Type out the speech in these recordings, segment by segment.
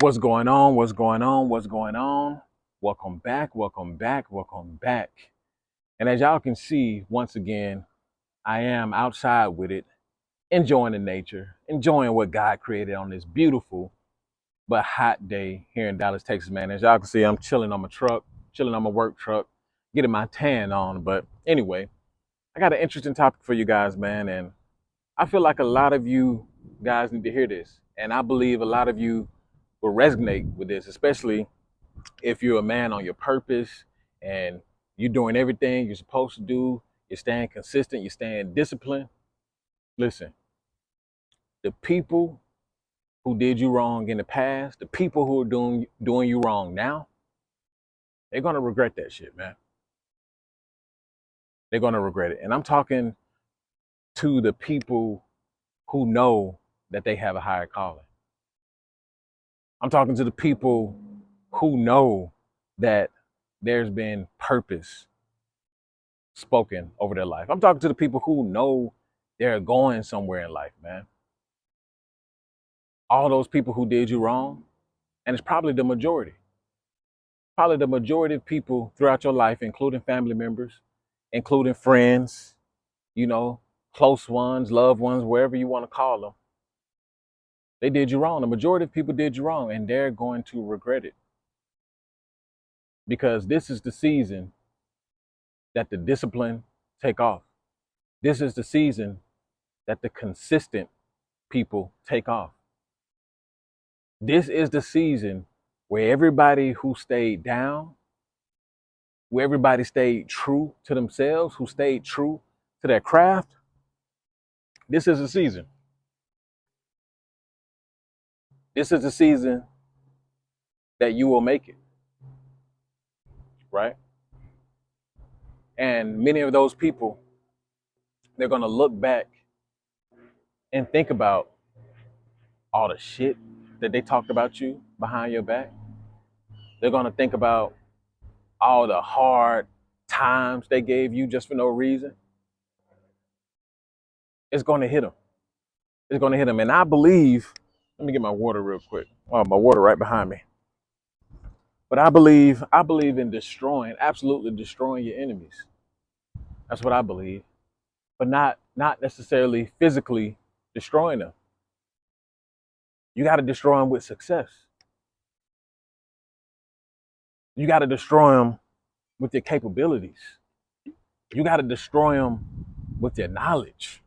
What's going on? What's going on? What's going on? Welcome back. Welcome back. Welcome back. And as y'all can see, once again, I am outside with it, enjoying the nature, enjoying what God created on this beautiful but hot day here in Dallas, Texas, man. As y'all can see, I'm chilling on my truck, chilling on my work truck, getting my tan on. But anyway, I got an interesting topic for you guys, man. And I feel like a lot of you guys need to hear this. And I believe a lot of you will resonate with this, especially if you're a man on your purpose and you're doing everything you're supposed to do, you're staying consistent, you're staying disciplined. Listen, the people who did you wrong in the past, the people who are doing you wrong now, they're gonna regret that shit, man. They're gonna regret it. And I'm talking to the people who know that they have a higher calling. I'm talking to the people who know that there's been purpose spoken over their life. I'm talking to the people who know they're going somewhere in life, man. All those people who did you wrong, and it's probably the majority of people throughout your life, including family members, including friends, you know, close ones, loved ones, wherever you want to call them. They did you wrong. The majority of people did you wrong, and they're going to regret it because this is the season that the discipline take off. This is the season that the consistent people take off. This is the season where everybody who stayed down, where everybody stayed true to themselves, who stayed true to their craft, this is the season. This is the season that you will make it, right? And many of those people, they're going to look back and think about all the shit that they talked about you behind your back. They're going to think about all the hard times they gave you just for no reason. It's going to hit them. It's going to hit them. And I believe, let me get my water real quick. Oh, my water right behind me. But I believe in destroying, absolutely destroying your enemies. That's what I believe. But not necessarily physically destroying them. You got to destroy them with success. You got to destroy them with your capabilities. You got to destroy them with your knowledge.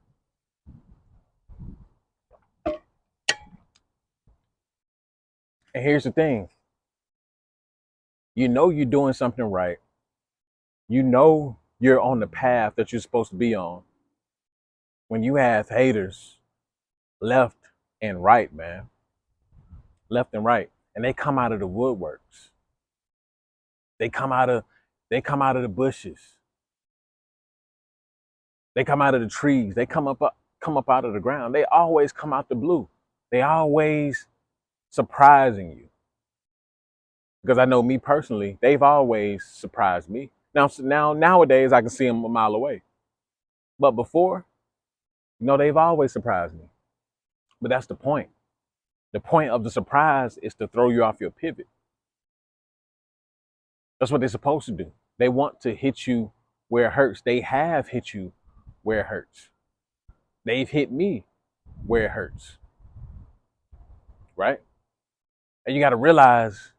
And here's the thing. You know you're doing something right. You know you're on the path that you're supposed to be on when you have haters left and right, man. Left and right. And they come out of the woodworks. They come out of the bushes. They come out of the trees. They come up out of the ground. They always come out the blue. They always surprising you. Because I know me personally, they've always surprised me. Now nowadays I can see them a mile away. But before, they've always surprised me. But that's the point. The point of the surprise is to throw you off your pivot. That's what they're supposed to do. They want to hit you where it hurts. They have hit you where it hurts. They've hit me where it hurts. Right? And you got to realize,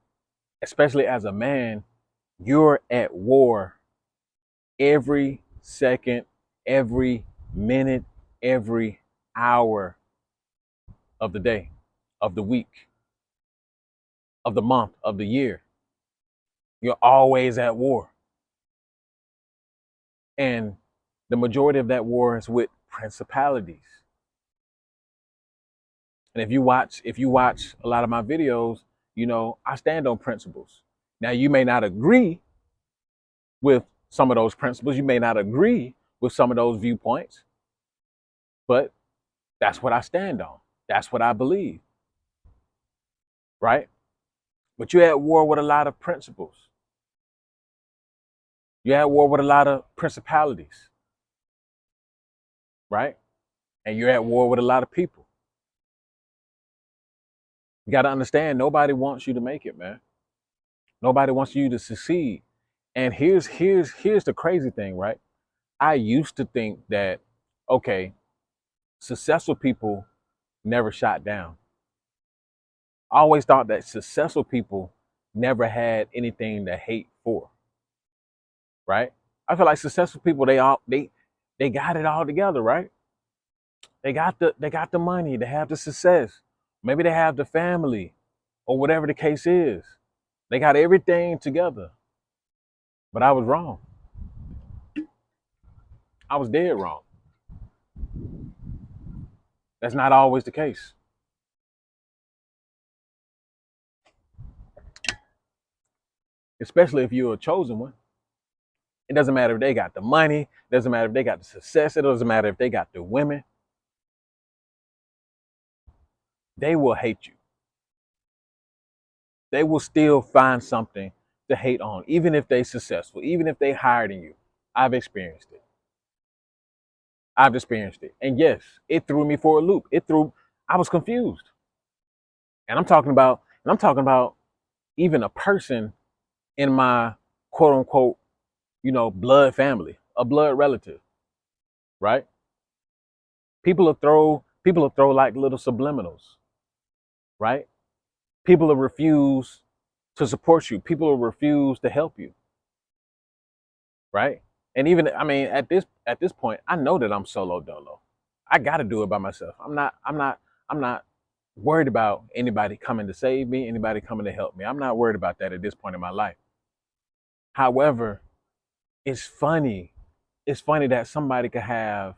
especially as a man, you're at war every second, every minute, every hour of the day, of the week, of the month, of the year. You're always at war. And the majority of that war is with principalities. And if you watch a lot of my videos, I stand on principles. Now you may not agree with some of those principles. You may not agree with some of those viewpoints, but that's what I stand on. That's what I believe. Right? But you're at war with a lot of principles. You're at war with a lot of principalities. Right? And you're at war with a lot of people. You got to understand, nobody wants you to make it, man. Nobody wants you to succeed. And here's the crazy thing, right? I used to think that, okay, successful people never shot down. I always thought that successful people never had anything to hate for, right? I feel like successful people, they got it all together, right? They got the money, they have the success. Maybe they have the family or whatever the case is. They got everything together. But I was wrong. I was dead wrong. That's not always the case. Especially if you're a chosen one. It doesn't matter if they got the money, it doesn't matter if they got the success, it doesn't matter if they got the women. They will hate you. They will still find something to hate on, even if they're successful, even if they higher than you. I've experienced it. I've experienced it. And yes, it threw me for a loop. I was confused. And I'm talking about even a person in my quote unquote, blood family, a blood relative, right? People will throw like little subliminals, right? People will refuse to support you. People will refuse to help you, right? And even, I mean, at this point, I know that I'm solo dolo. I got to do it by myself. I'm not worried about anybody coming to save me, anybody coming to help me. I'm not worried about that at this point in my life. However, it's funny. It's funny that somebody could have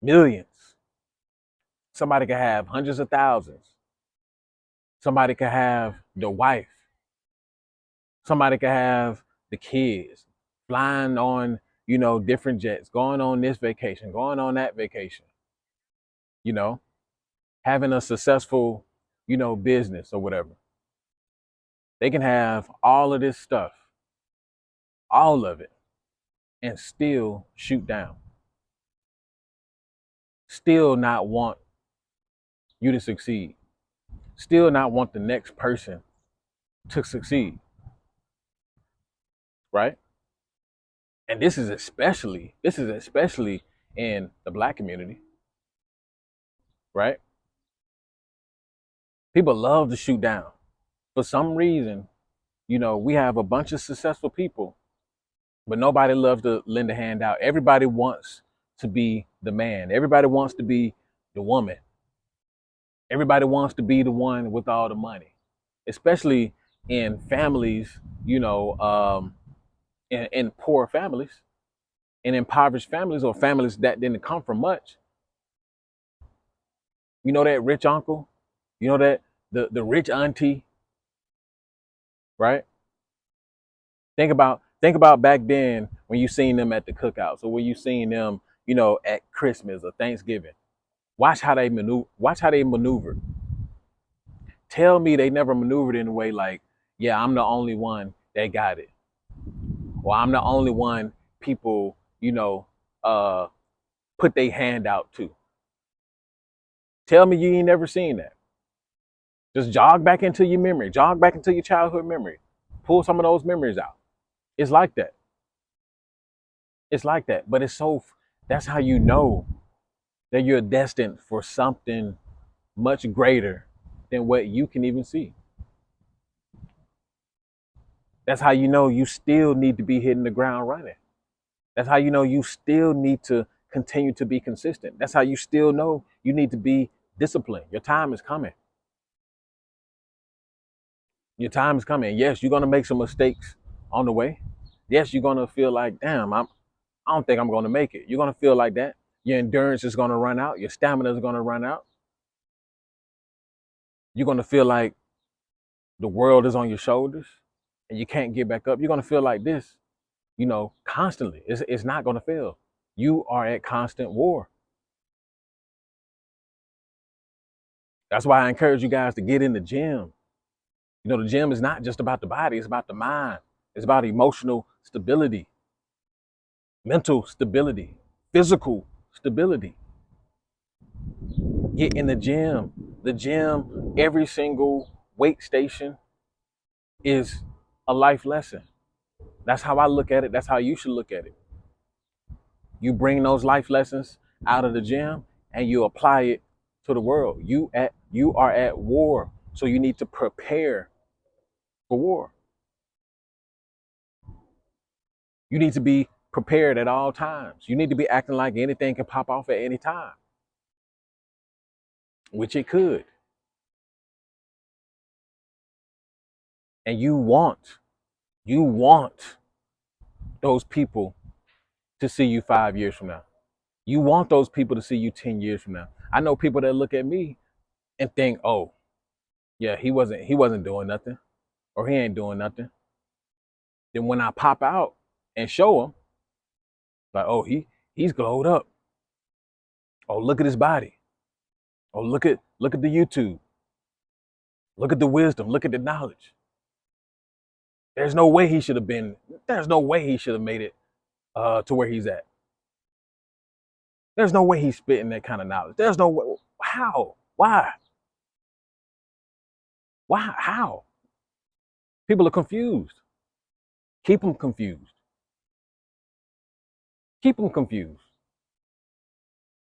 millions. Somebody could have hundreds of thousands. Somebody could have the wife. Somebody could have the kids flying on, different jets, going on this vacation, going on that vacation, you know, having a successful, business or whatever. They can have all of this stuff, all of it, and still shoot down, still not want you to succeed, still not want the next person to succeed, right? And this is especially in the black community, right? People love to shoot down. For some reason, we have a bunch of successful people, but nobody loves to lend a hand out. Everybody wants to be the man. Everybody wants to be the woman. Everybody wants to be the one with all the money, especially in families, in poor families, in impoverished families, or families that didn't come from much. You know that rich uncle, that the rich auntie, right? Think about back then when you seen them at the cookouts, or when you seen them, at Christmas or Thanksgiving. Watch how they maneuvered. Tell me they never maneuvered in a way like, yeah, I'm the only one that got it, or I'm the only one people, uh, put their hand out to. Tell me you ain't never seen that. Just jog back into your memory, jog back into your childhood memory, pull some of those memories out. It's like that. It's like that. But that's how you know that you're destined for something much greater than what you can even see. That's how you know you still need to be hitting the ground running. That's how you know you still need to continue to be consistent. That's how you still know you need to be disciplined. Your time is coming. Your time is coming. Yes, you're gonna make some mistakes on the way. Yes, you're gonna feel like, damn, I don't think I'm gonna make it. You're gonna feel like that. Your endurance is gonna run out. Your stamina is gonna run out. You're gonna feel like the world is on your shoulders and you can't get back up. You're gonna feel like this, constantly. It's not gonna fail. You are at constant war. That's why I encourage you guys to get in the gym. The gym is not just about the body, it's about the mind. It's about emotional stability, mental stability, physical stability. Get in the gym. The gym, every single weight station is a life lesson. That's how I look at it. That's how you should look at it. You bring those life lessons out of the gym and you apply it to the world. You are at war, so you need to prepare for war. You need to be prepared at all times. You need to be acting like anything can pop off at any time, which it could. And you want those people to see you 5 years from now. You want those people to see you 10 years from now. I know people that look at me and think, oh, yeah, he wasn't doing nothing, or he ain't doing nothing. Then when I pop out and show them, like, oh, he's glowed up. Oh, look at his body. Oh, look at the YouTube. Look at the wisdom. Look at the knowledge. There's no way he should have been. There's no way he should have made it to where he's at. There's no way he's spitting that kind of knowledge. There's no way. How? Why? Why? How? People are confused. Keep them confused. Keep them confused.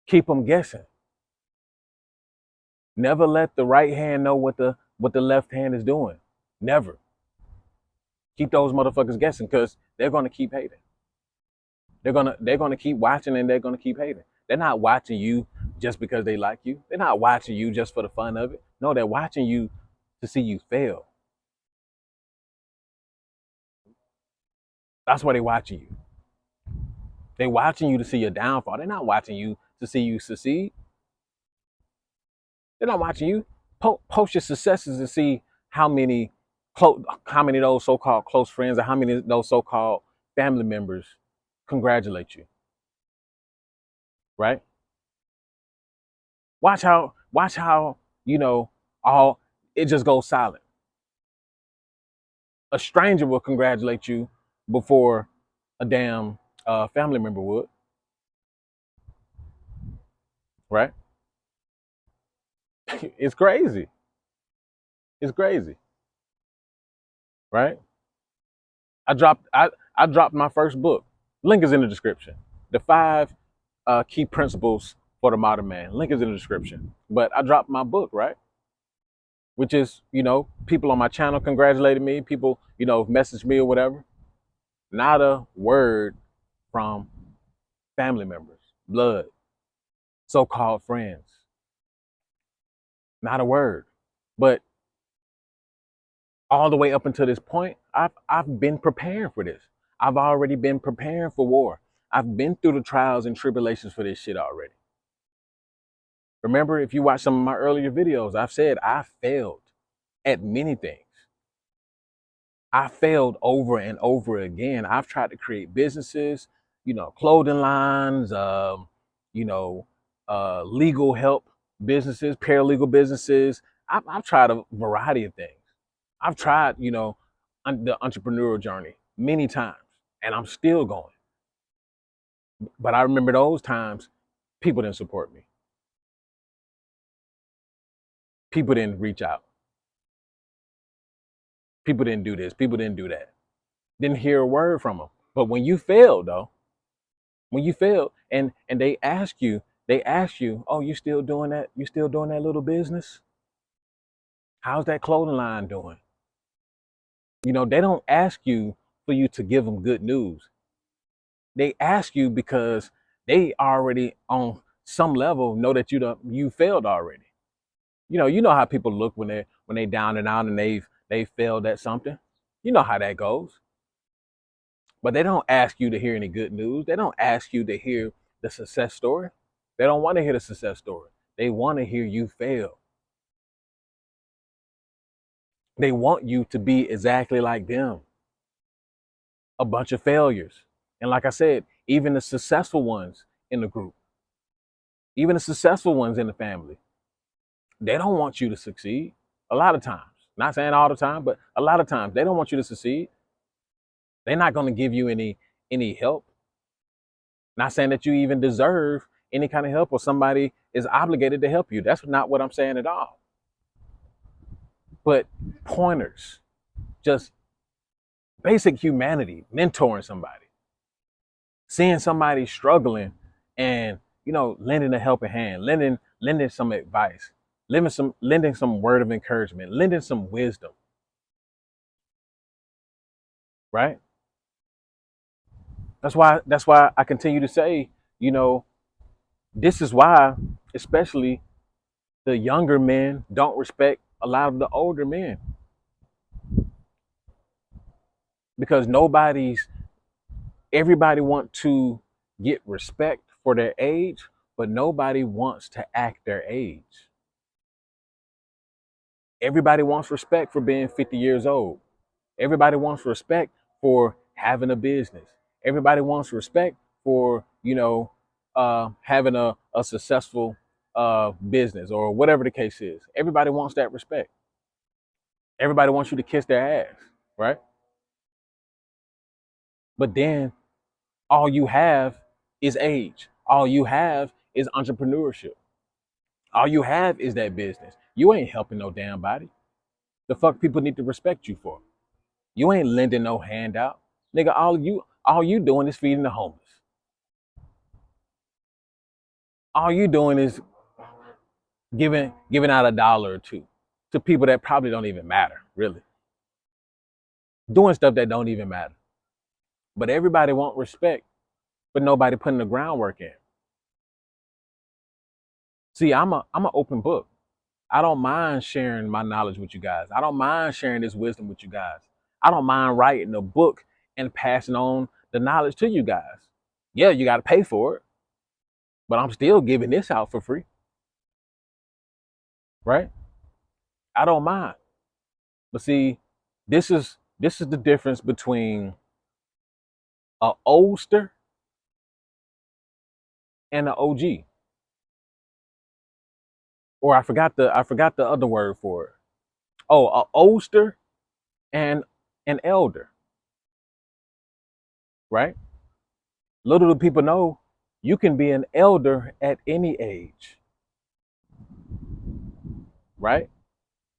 Keep them guessing. Never let the right hand know what the left hand is doing. Never. Keep those motherfuckers guessing, because they're gonna keep hating. They're gonna keep watching, and they're gonna keep hating. They're not watching you just because they like you. They're not watching you just for the fun of it. No, they're watching you to see you fail. That's why they're watching you. They're watching you to see your downfall. They're not watching you to see you succeed. They're not watching you. Post your successes and see how many of those so-called close friends, or how many of those so-called family members congratulate you. Right? Watch how, all it just goes silent. A stranger will congratulate you before a damn family member would. Right? It's crazy. It's crazy. Right? I dropped my first book. Link is in the description. The 5 key principles for the modern man. Link is in the description. But I dropped my book, right? Which is, people on my channel congratulated me. People, messaged me or whatever. Not a word from family members, blood, so-called friends. Not a word. But all the way up until this point, I've been preparing for this. I've already been preparing for war. I've been through the trials and tribulations for this shit already. Remember, if you watch some of my earlier videos, I've said I failed at many things. I failed over and over again. I've tried to create businesses, clothing lines, legal help businesses, paralegal businesses. I've tried a variety of things. I've tried, the entrepreneurial journey many times, and I'm still going. But I remember those times, people didn't support me. People didn't reach out. People didn't do this. People didn't do that. Didn't hear a word from them. But when you failed, though, and they ask you, oh, you still doing that? You still doing that little business? How's that clothing line doing? They don't ask you for you to give them good news. They ask you because they already on some level know that you failed already. You know how people look when they down and out and they failed at something. You know how that goes. But they don't ask you to hear any good news. They don't ask you to hear the success story. They don't want to hear the success story. They want to hear you fail. They want you to be exactly like them. A bunch of failures. And like I said, even the successful ones in the group, even the successful ones in the family, they don't want you to succeed. A lot of times. Not saying all the time, but a lot of times they don't want you to succeed. They're not going to give you any help. Not saying that you even deserve any kind of help or somebody is obligated to help you. That's not what I'm saying at all. but pointers, just basic humanity, mentoring somebody, seeing somebody struggling and, lending a helping hand, lending some advice, lending some word of encouragement, lending some wisdom, right? That's why I continue to say, you know, this is why, especially the younger men don't respect a lot of the older men, because everybody want to get respect for their age, but nobody wants to act their age. Everybody wants respect for being 50 years old. Everybody wants respect for having a business. Everybody wants respect for, having a successful business or whatever the case is. Everybody wants that respect. Everybody wants you to kiss their ass, right? But then all you have is age. All you have is entrepreneurship. All you have is that business. You ain't helping no damn body. The fuck people need to respect you for? You ain't lending no handout. Nigga, all you doing is feeding the homeless. All you doing is giving out a dollar or two to people that probably don't even matter, really. Doing stuff that don't even matter. But everybody want respect, but nobody putting the groundwork in. See, I'm an open book. I don't mind sharing my knowledge with you guys. I don't mind sharing this wisdom with you guys. I don't mind writing a book and passing on the knowledge to you guys. Yeah, you got to pay for it, but I'm still giving this out for free, right? I don't mind. But see, this is the difference between a oldster and an OG. Or I forgot the other word for it. Oh, a oldster and an elder, right? Little do people know you can be an elder at any age, right?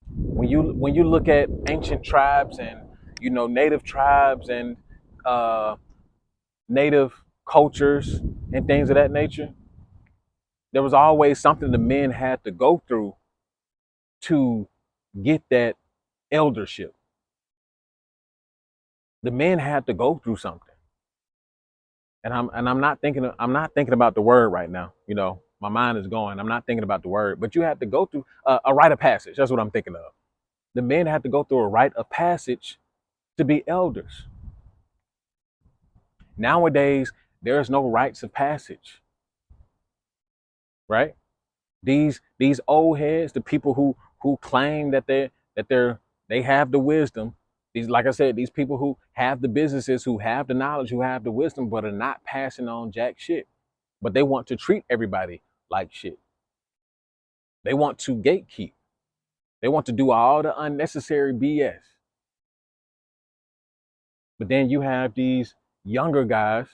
When you look at ancient tribes and native tribes and uh, native cultures and things of that nature, there was always something the men had to go through to get that eldership. The men had to go through something, and I'm not thinking about the word right now. My mind is going. I'm not thinking about the word, but you had to go through a rite of passage. That's what I'm thinking of. The men had to go through a rite of passage to be elders. Nowadays, there's no rites of passage, right? These old heads, the people who claim that they have the wisdom. These, like I said, these people who have the businesses, who have the knowledge, who have the wisdom, but are not passing on jack shit. But they want to treat everybody like shit. They want to gatekeep. They want to do all the unnecessary BS. But then you have these younger guys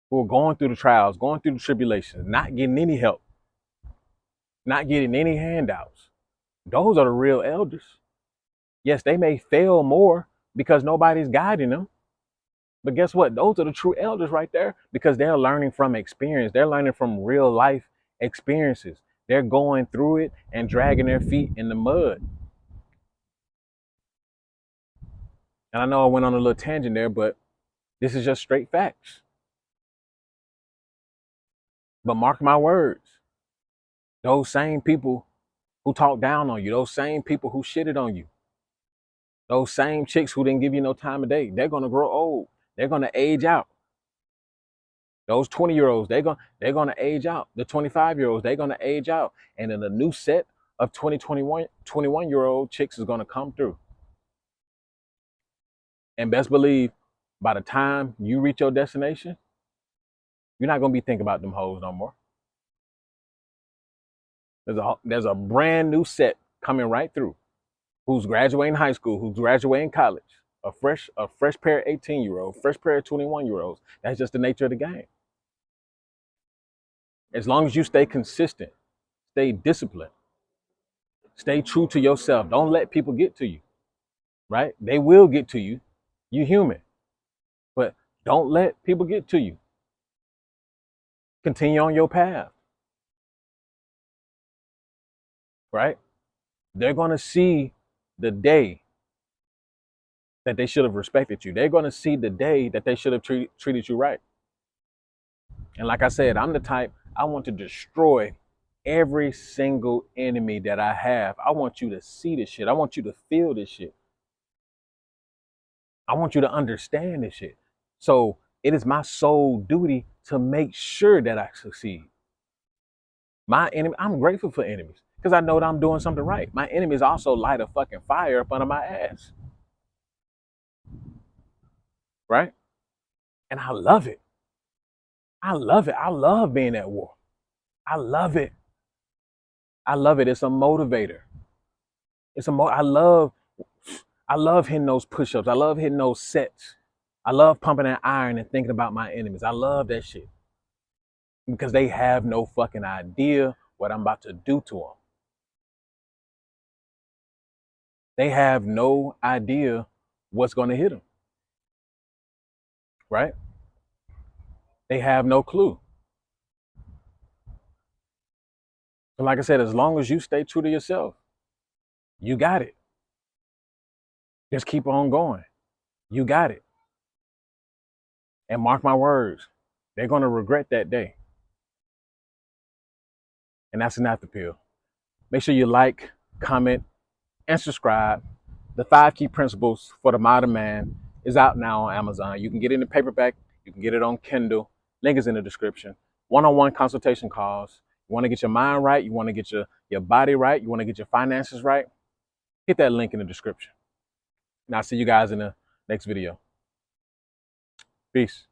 who are going through the trials, going through the tribulations, not getting any help, not getting any handouts. Those are the real elders. Yes, they may fail more because nobody's guiding them. But guess what? Those are the true elders right there, because they're learning from experience. They're learning from real life experiences. They're going through it and dragging their feet in the mud. And I know I went on a little tangent there, but this is just straight facts. But mark my words, those same people who talk down on you, those same people who shitted on you, those same chicks who didn't give you no time of day, they're going to grow old. They're going to age out. Those 20-year-olds, they're gonna age out. The 25-year-olds, they're gonna age out. And then a new set of 21-year-old chicks is gonna come through. And best believe, by the time you reach your destination, you're not gonna be thinking about them hoes no more. There's a brand new set coming right through, who's graduating high school, who's graduating college, a fresh pair of 18-year-olds, fresh pair of 21-year-olds. That's just the nature of the game. As long as you stay consistent, stay disciplined, Stay true to yourself. Don't let people get to you, right? They will get to you. You human, but don't let people get to you. Continue on your path, right? They're going to see the day that they should have respected you. They're going to see the day that they should have treated you right. And like I said, I'm the type, I want to destroy every single enemy that I have. I want you to see this shit. I want you to feel this shit. I want you to understand this shit. So it is my sole duty to make sure that I succeed. My enemy, I'm grateful for enemies because I know that I'm doing something right. My enemies also light a fucking fire up under my ass. Right? And I love it. I love it. I love being at war. I love it. I love it. It's a motivator. I love hitting those push-ups. I love hitting those sets. I love pumping that iron and thinking about my enemies. I love that shit. Because they have no fucking idea what I'm about to do to them. They have no idea what's going to hit them. Right? They have no clue. So like I said, as long as you stay true to yourself, you got it. Just keep on going. You got it. And mark my words, they're going to regret that day. And that's an after pill. Make sure you like, comment, and subscribe. The 5 Key Principles for the Modern Man is out now on Amazon. You can get it in paperback. You can get it on Kindle. Link is in the description. One-on-one consultation calls. You want to get your mind right. You want to get your body right. You want to get your finances right. Hit that link in the description. And I'll see you guys in the next video. Peace.